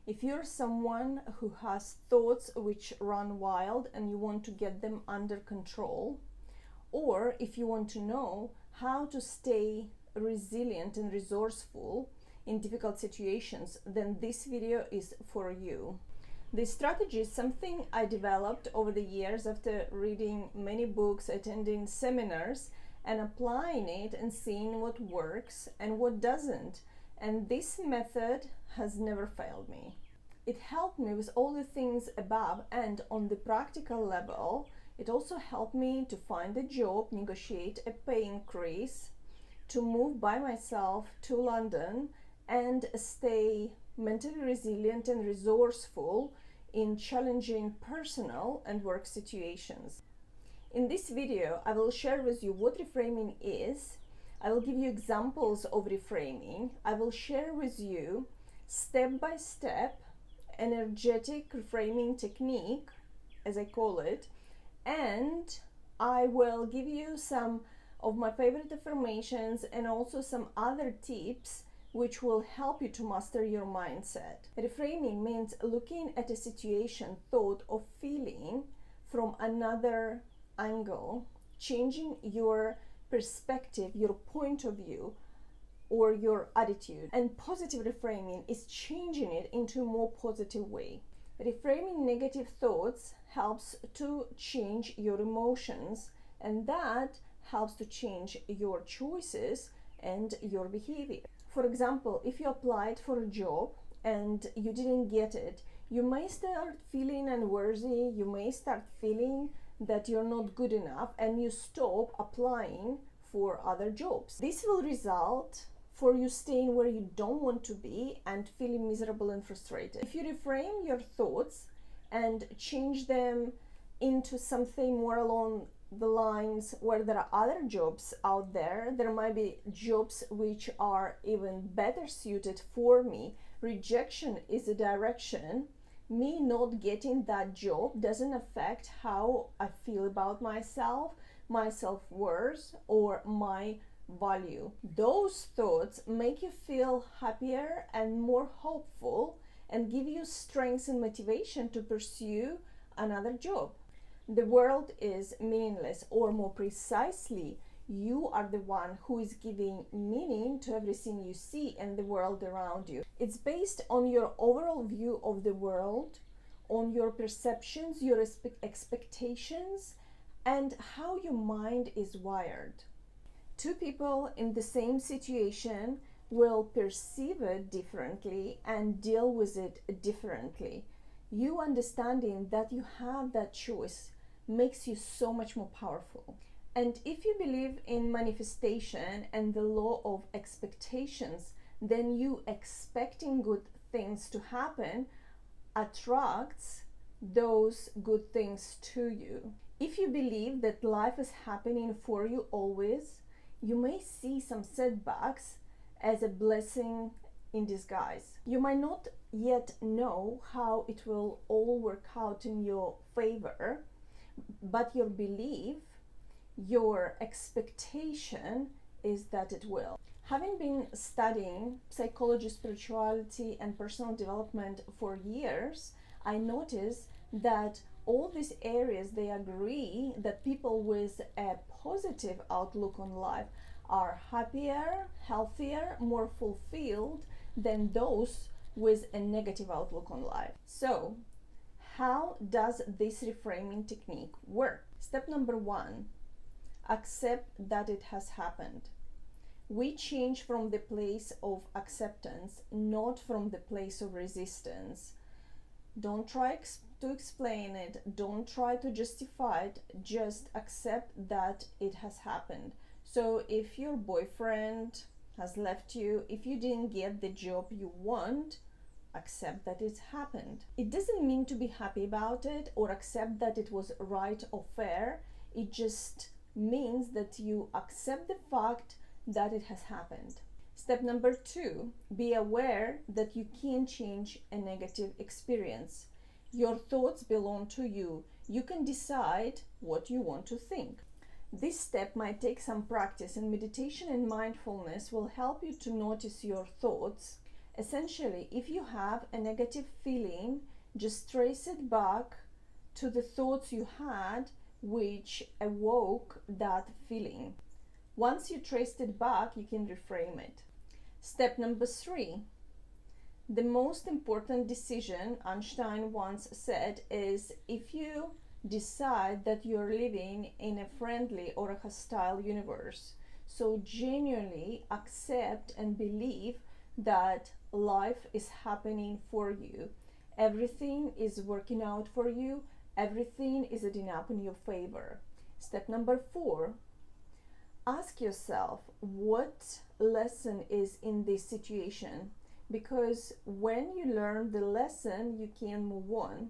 If you're someone who has thoughts which run wild and you want to get them under control, or if you want to know how to stay resilient and resourceful in difficult situations, then this video is for you. This strategy is something I developed over the years after reading many books, attending seminars, and applying it and seeing what works and what doesn't. And this method has never failed me. It helped me with all the things above, and on the practical level, it also helped me to find a job, negotiate a pay increase, to move by myself to London, and stay mentally resilient and resourceful in challenging personal and work situations. In this video, I will share with you what reframing is. I will give you examples of reframing. I will share with you step-by-step energetic reframing technique, as I call it, and I will give you some of my favorite affirmations and also some other tips which will help you to master your mindset. Reframing means looking at a situation, thought, or feeling from another angle, changing your perspective, your point of view, or your attitude. And positive reframing is changing it into a more positive way. Reframing negative thoughts helps to change your emotions, and that helps to change your choices and your behavior. For example, if you applied for a job and you didn't get it, you may start feeling unworthy, you may start feeling that you're not good enough, and you stop applying for other jobs. This will result for you staying where you don't want to be and feeling miserable and frustrated. If you reframe your thoughts and change them into something more along the lines where there are other jobs out there, there might be jobs which are even better suited for me. Rejection is a direction. Me not getting that job doesn't affect how I feel about myself, my self-worth, or my value. Those thoughts make you feel happier and more hopeful and give you strength and motivation to pursue another job. The world is meaningless, or more precisely, you are the one who is giving meaning to everything you see and the world around you. It's based on your overall view of the world, on your perceptions, your expectations, and how your mind is wired. Two people in the same situation will perceive it differently and deal with it differently. You understanding that you have that choice makes you so much more powerful. And if you believe in manifestation and the law of expectations, then you expecting good things to happen attracts those good things to you. If you believe that life is happening for you always, you may see some setbacks as a blessing in disguise. You might not yet know how it will all work out in your favor, but your belief, your expectation is that it will. Having been studying psychology, spirituality, and personal development for years, I noticed that all these areas, they agree that people with a positive outlook on life are happier, healthier, more fulfilled than those with a negative outlook on life. So, how does this reframing technique work? Step number 1, accept that it has happened. We change from the place of acceptance, not from the place of resistance. Don't try to explain it, don't try to justify it, just accept that it has happened. So if your boyfriend has left you, if you didn't get the job you want, accept that it's happened. It doesn't mean to be happy about it or accept that it was right or fair. It just means that you accept the fact that it has happened. Step number 2, be aware that you can't change a negative experience. Your thoughts belong to you. You can decide what you want to think. This step might take some practice, and meditation and mindfulness will help you to notice your thoughts Essentially, if you have a negative feeling, just trace it back to the thoughts you had which awoke that feeling. Once you traced it back, you can reframe it. Step number 3. The most important decision, Einstein once said, is if you decide that you're living in a friendly or a hostile universe. So genuinely accept and believe that life is happening for you. Everything is working out for you. Everything is adding up in your favor. Step number 4. Ask yourself what lesson is in this situation, because when you learn the lesson, you can move on.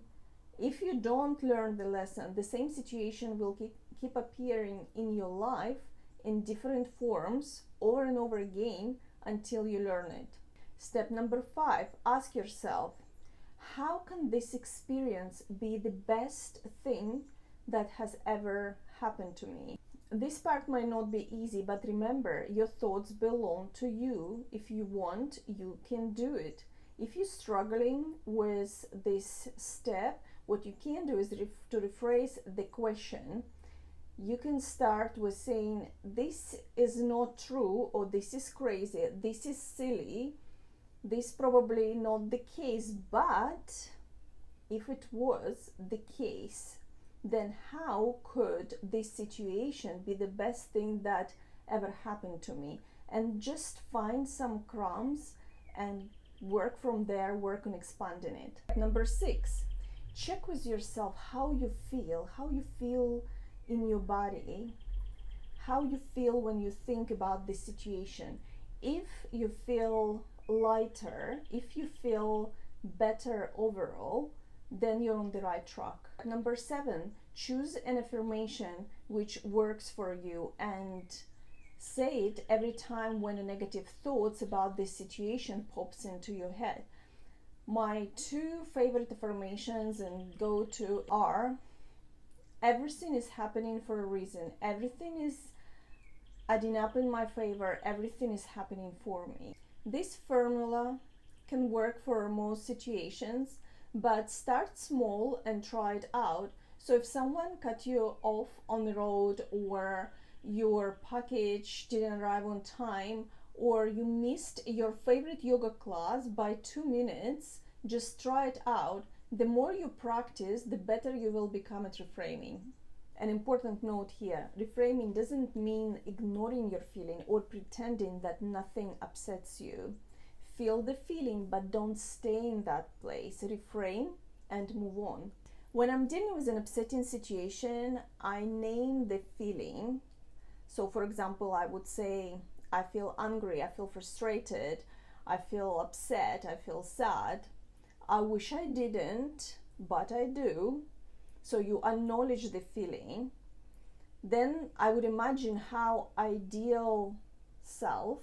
If you don't learn the lesson, the same situation will keep appearing in your life in different forms over and over again until you learn it. Step number 5, ask yourself, how can this experience be the best thing that has ever happened to me? This part might not be easy, but remember, your thoughts belong to you. If you want, you can do it. If you're struggling with this step, what you can do is to rephrase the question. You can start with saying, this is not true, or this is crazy, this is silly, this probably not the case, but if it was the case, then how could this situation be the best thing that ever happened to me? And just find some crumbs and work from there, work on expanding it. Number 6, check with yourself how you feel in your body, how you feel when you think about this situation. If you feel lighter, if you feel better overall, then you're on the right track. Number 7, choose an affirmation which works for you and say it every time when a negative thoughts about this situation pops into your head. My 2 favorite affirmations and go-to are, everything is happening for a reason, everything is adding up in my favor, everything is happening for me. This formula can work for most situations, but start small and try it out. So if someone cut you off on the road, or your package didn't arrive on time, or you missed your favorite yoga class by 2 minutes, just try it out. The more you practice, the better you will become at reframing. An important note here, reframing doesn't mean ignoring your feeling or pretending that nothing upsets you. Feel the feeling, but don't stay in that place. Reframe and move on. When I'm dealing with an upsetting situation, I name the feeling. So for example, I would say, I feel angry, I feel frustrated, I feel upset, I feel sad. I wish I didn't, but I do. So you acknowledge the feeling. Then I would imagine how ideal self,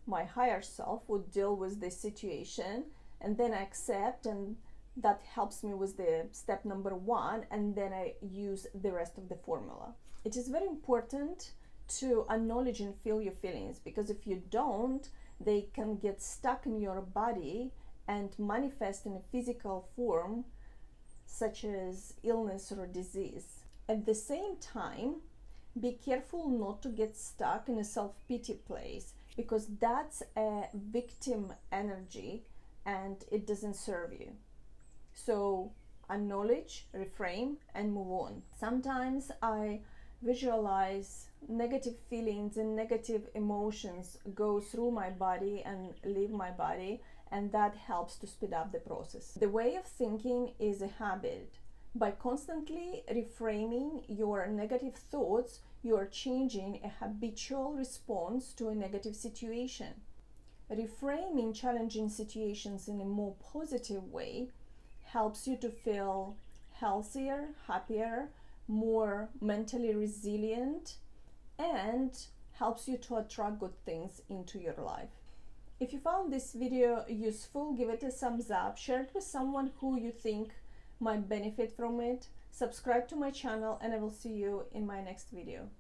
my higher self, would deal with this situation, and then I accept, and that helps me with the step number 1, and then I use the rest of the formula. It is very important to acknowledge and feel your feelings, because if you don't, they can get stuck in your body and manifest in a physical form, such as illness or disease. At the same time, be careful not to get stuck in a self-pity place, because that's a victim energy and it doesn't serve you. So acknowledge, reframe, and move on. Sometimes I visualize negative feelings and negative emotions go through my body and leave my body, and that helps to speed up the process. The way of thinking is a habit. By constantly reframing your negative thoughts, you are changing a habitual response to a negative situation. Reframing challenging situations in a more positive way helps you to feel healthier, happier, more mentally resilient, and helps you to attract good things into your life. If you found this video useful, give it a thumbs up, share it with someone who you think might benefit from it, subscribe to my channel, and I will see you in my next video.